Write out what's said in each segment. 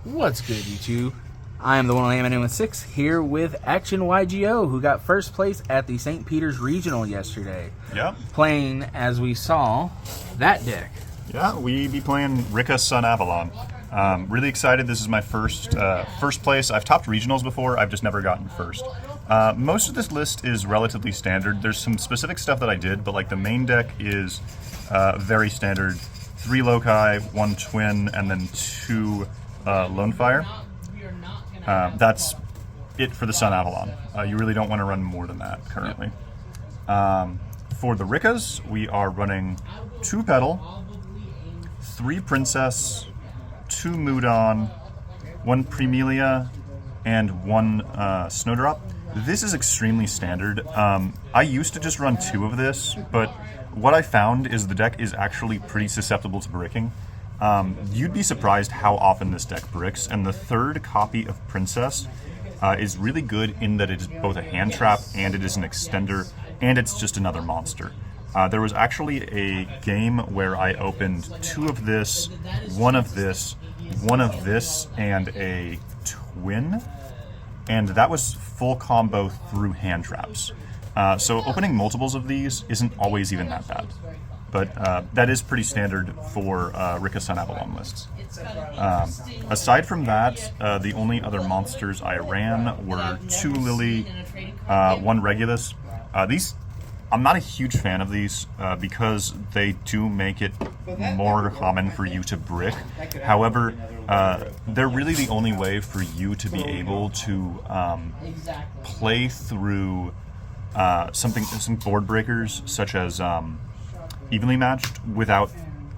What's good, YouTube? I am the one only man with 6 here with Action Yugioh, who got first place at the St. Peter's Regional yesterday. Yep. Playing, as we saw, that deck. Yeah, we be playing Rikka Sunavalon. Really excited. This is my first place. I've topped regionals before. I've just never gotten first. Most of this list is relatively standard. There's some specific stuff that I did, but like the main deck is very standard. 3 Loci, 1 Twin, and then 2 Lone Fire. That's it for the Sunavalon. You really don't want to run more than that currently. For the Rikkas, we are running 2 Petal, 3 Princess, 2 Mudon, 1 Primelia, and 1 Snowdrop. This is extremely standard. I used to just run 2 of this, but what I found is the deck is actually pretty susceptible to bricking. You'd be surprised how often this deck bricks, and the 3rd copy of Princess is really good in that it is both a hand trap and it is an extender, and it's just another monster. There was actually a game where I opened 2 of this, 1 of this, 1 of this, and a Twin, and that was full combo through hand traps. So opening multiples of these isn't always even that bad. But that is pretty standard for Rikka Sunavalon lists. Aside from that, the only other monsters I ran were 2 Lily, 1 Regulus. I'm not a huge fan of these because they do make it more common for you to brick. However, they're really the only way for you to be able to play through some board breakers, such as evenly matched, without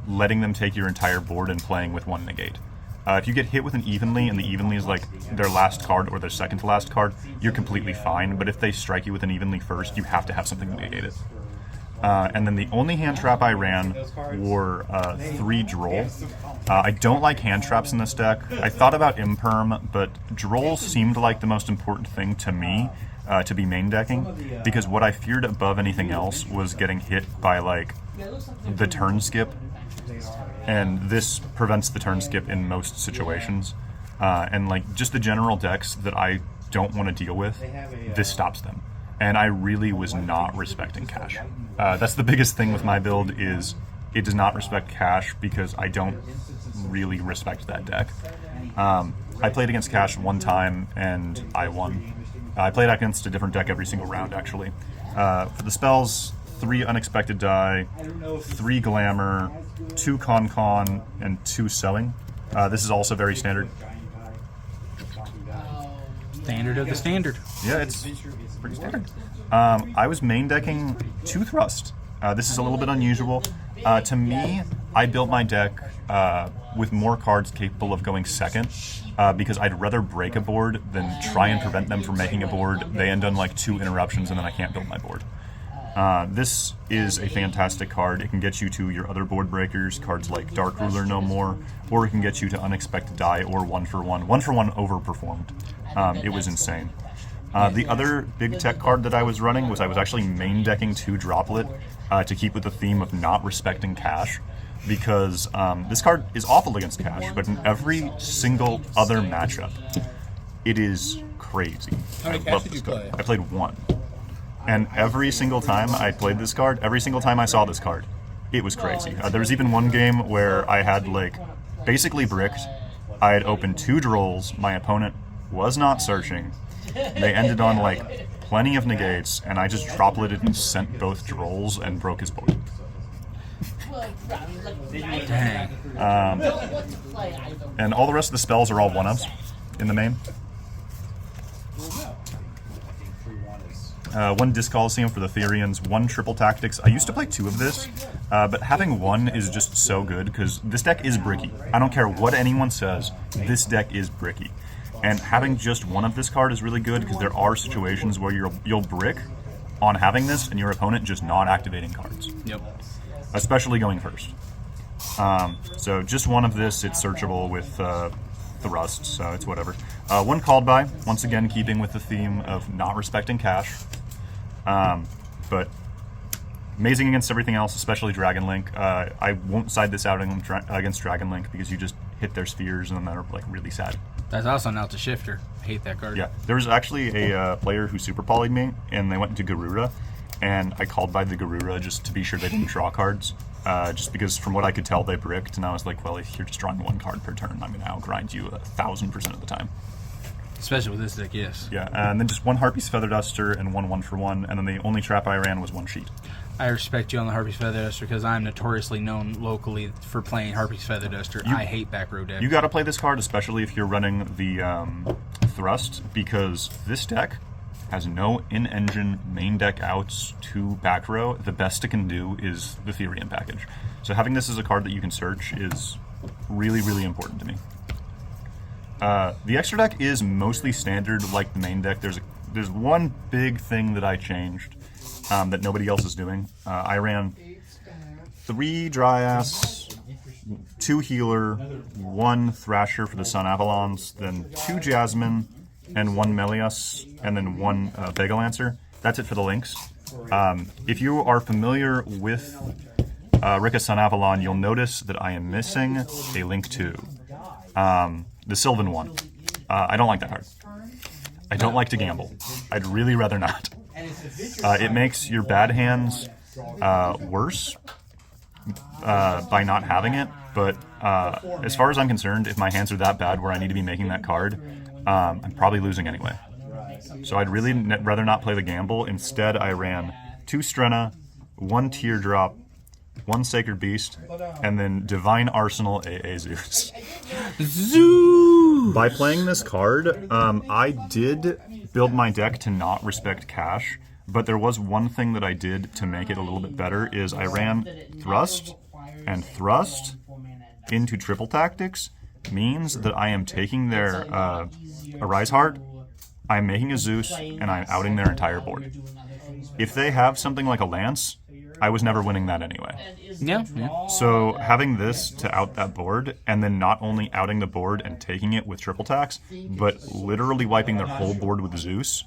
letting them take your entire board and playing with 1 negate. If you get hit with an evenly and the evenly is like their last card or their second to last card, you're completely fine, but if they strike you with an evenly first, you have to have something to negate it. And then the only hand trap I ran were 3 Droll. I don't like hand traps in this deck. I thought about Imperm, but Droll seemed like the most important thing to me to be main decking, because what I feared above anything else was getting hit by like the turn skip, and this prevents the turn skip in most situations. And like just the general decks that I don't want to deal with, this stops them. And I really was not respecting cash. That's the biggest thing with my build, is it does not respect cash because I don't really respect that deck. I played against cash 1 time and I won. I played against a different deck every single round, actually. For the spells, 3 Unexpected Die, 3 Glamour, 2 Con, and 2 Sewing. This is also very standard. Standard of the standard. Yeah, it's pretty standard. I was main decking 2 Thrust. This is a little bit unusual. To me, I built my deck with more cards capable of going second, because I'd rather break a board than try and prevent them from making a board. They end on like 2 interruptions and then I can't build my board. This is a fantastic card. It can get you to your other board breakers, cards like Dark Ruler No More, or it can get you to Unexpected Die or 1-for-1. 1-for-1 overperformed. It was insane. The other big tech card that I was running was I was actually main decking 2 Droplet to keep with the theme of not respecting cash, because this card is awful against cash, but in every single other matchup, it is crazy. How many cash did you play? I played 1. And every single time I played this card, every single time I saw this card, it was crazy. There was even one game where I had like basically bricked. I had opened 2 Drolls. My opponent was not searching. They ended on like plenty of negates, and I just dropleted and sent both Drolls and broke his board. Dang. And all the rest of the spells are all 1-ups in the main. 1 Disc Coliseum for the Therians, 1 Triple Tactics. I used to play 2 of this, but having 1 is just so good, because this deck is bricky. I don't care what anyone says, this deck is bricky. And having just 1 of this card is really good, because there are situations where you'll brick on having this and your opponent just not activating cards. Yep. Especially going first. So just 1 of this, it's searchable with Thrust, so it's whatever. 1 Called By, once again keeping with the theme of not respecting cash. But amazing against everything else, especially Dragon Link. I won't side this out against Dragon Link because you just hit their spheres, and then they're like really sad. That's also now to Shifter. I hate that card. Yeah, there was actually a player who super poly'd me, and they went into Garuda, and I called by the Garuda just to be sure they didn't draw cards, just because from what I could tell they bricked, and I was like, well, if you're just drawing one card per turn, I'm going to outgrind you 1,000% of the time. Especially with this deck, yes. Yeah, and then just one Harpy's Feather Duster and one 1-for-1, and then the only trap I ran was one sheet. I respect you on the Harpy's Feather Duster because I'm notoriously known locally for playing Harpy's Feather Duster. I hate back row decks. You got to play this card, especially if you're running the Thrust, because this deck has no in-engine main deck outs to back row. The best it can do is the Therian package. So having this as a card that you can search is really, really important to me. The extra deck is mostly standard like the main deck. There's one big thing that I changed that nobody else is doing. I ran 3 Dryas, 2 Healer, 1 Thrasher for the Sun Avalons, then 2 Jasmine, and 1 Melius, and then 1 Vega-Lancer. That's it for the links. If you are familiar with Rikka Sunavalon, you'll notice that I am missing a link to the Sylvan one. I don't like that card. I don't like to gamble. I'd really rather not. It makes your bad hands worse by not having it, but as far as I'm concerned, if my hands are that bad where I need to be making that card, I'm probably losing anyway. So I'd really rather not play the gamble. Instead, I ran 2 Strenna, 1 Teardrop, 1 Sacred Beast, and then Divine Arsenal AA Zeus. Zoo! By playing this card, I did build my deck to not respect cash, but there was one thing that I did to make it a little bit better, is I ran Thrust, and Thrust into Triple Tactics means that I am taking their Arise Heart, I'm making a Zeus, and I'm outing their entire board. If they have something like a Lance, I was never winning that anyway. Yeah. So having this to out that board, and then not only outing the board and taking it with triple tax, but literally wiping their whole board with Zeus,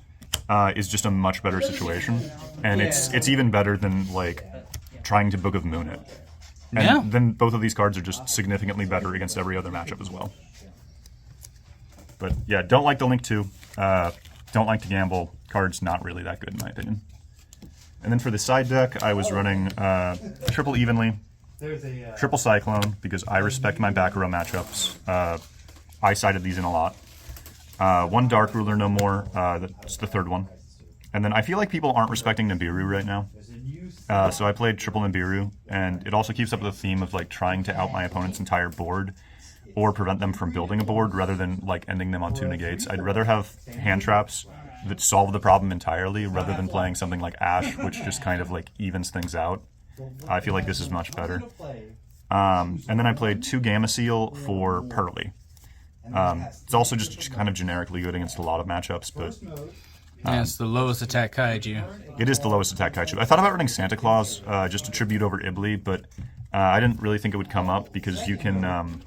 is just a much better situation. And it's even better than like trying to Book of Moon it. And then both of these cards are just significantly better against every other matchup as well. But yeah, don't like the link to. Don't like to gamble. Card's not really that good in my opinion. And then for the side deck, I was running triple Evenly, triple Cyclone, because I respect my back row matchups. I sided these in a lot. 1 Dark Ruler no more, that's the 3rd one. And then I feel like people aren't respecting Nibiru right now. So I played triple Nibiru, and it also keeps up with the theme of like trying to out my opponent's entire board, or prevent them from building a board rather than like ending them on 2 negates. I'd rather have hand traps that solve the problem entirely rather than playing something like Ash, which just kind of like evens things out. I feel like this is much better. And then I played 2 Gamma Seal for Pearly. It's also just kind of generically good against a lot of matchups, but it's the lowest attack kaiju. it is the lowest attack kaiju. I thought about running Santa Claus just to tribute over Ibli, but I didn't really think it would come up because you can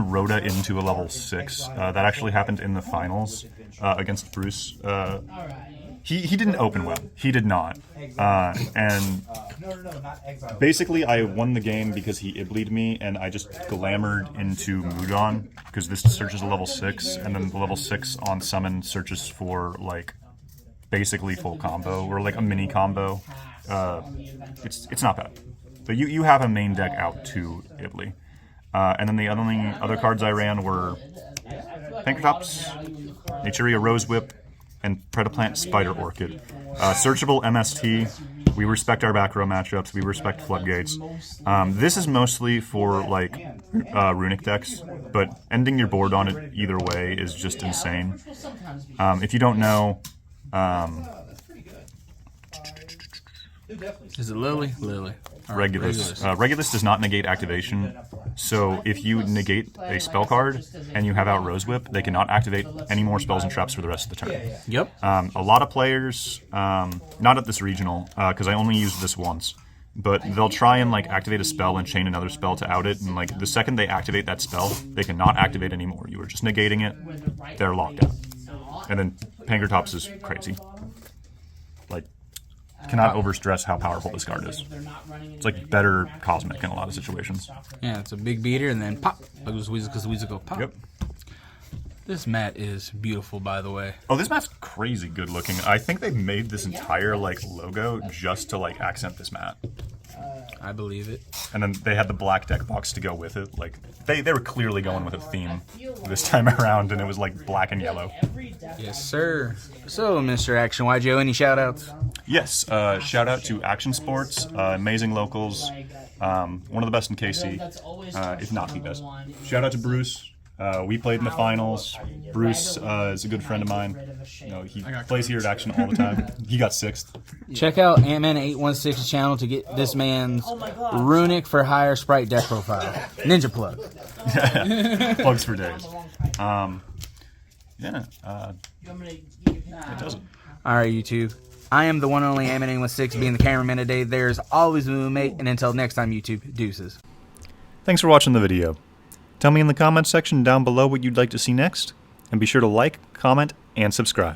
Rhoda into a level 6. That actually happened in the finals against Bruce. He didn't open well. He did not. And basically I won the game because he Ibli'd me, and I just glamoured into Mudon, because this searches a level 6, and then the level 6 on summon searches for like basically full combo, or like a mini combo. It's not bad. But you have a main deck out to Ibli. And then the only other cards I ran were Pankratops, Naturia Rose Whip, and Predaplant Spider Orchid. Searchable MST. We respect our back row matchups. We respect floodgates. This is mostly for like runic decks, but ending your board on it either way is just insane. If you don't know, Is it Lily? Lily. Regulus. Regulus does not negate activation, so if you negate a spell card and you have out Rose Whip, they cannot activate any more spells and traps for the rest of the turn. Yep. A lot of players, not at this regional, because I only used this once, but they'll try and like activate a spell and chain another spell to out it, and like the second they activate that spell, they cannot activate anymore. You are just negating it, they're locked out. And then Pankratops is crazy. Like, cannot overstress how powerful this card is. It's like better Cosmic in a lot of situations. Yeah, it's a big beater, and then pop. Like Weezuka, pop. Yep. This mat is beautiful, by the way. Oh, this mat's crazy good looking. I think they made this entire like logo just to like accent this mat. I believe it. And then they had the black deck box to go with it. Like they were clearly going with a theme this time around, and it was like black and yellow. Yes, sir. So, Mr. Action YGO, any shout outs? Yes, shout out to Action Sports, amazing locals, one of the best in KC, if not the best. Shout out to Bruce. We played in the finals. Bruce is a good friend of mine. You know, he plays here at Action all the time. He got 6th. Check out Antman816's channel to get this man's Runic for Hire Sprite deck profile. Ninja plug. Plugs for days. It does it. Alright, YouTube. I am the one and only Antman816 being the cameraman today. There's always a mate, and until next time, YouTube, deuces. Thanks for watching the video. Tell me in the comments section down below what you'd like to see next, and be sure to like, comment, and subscribe.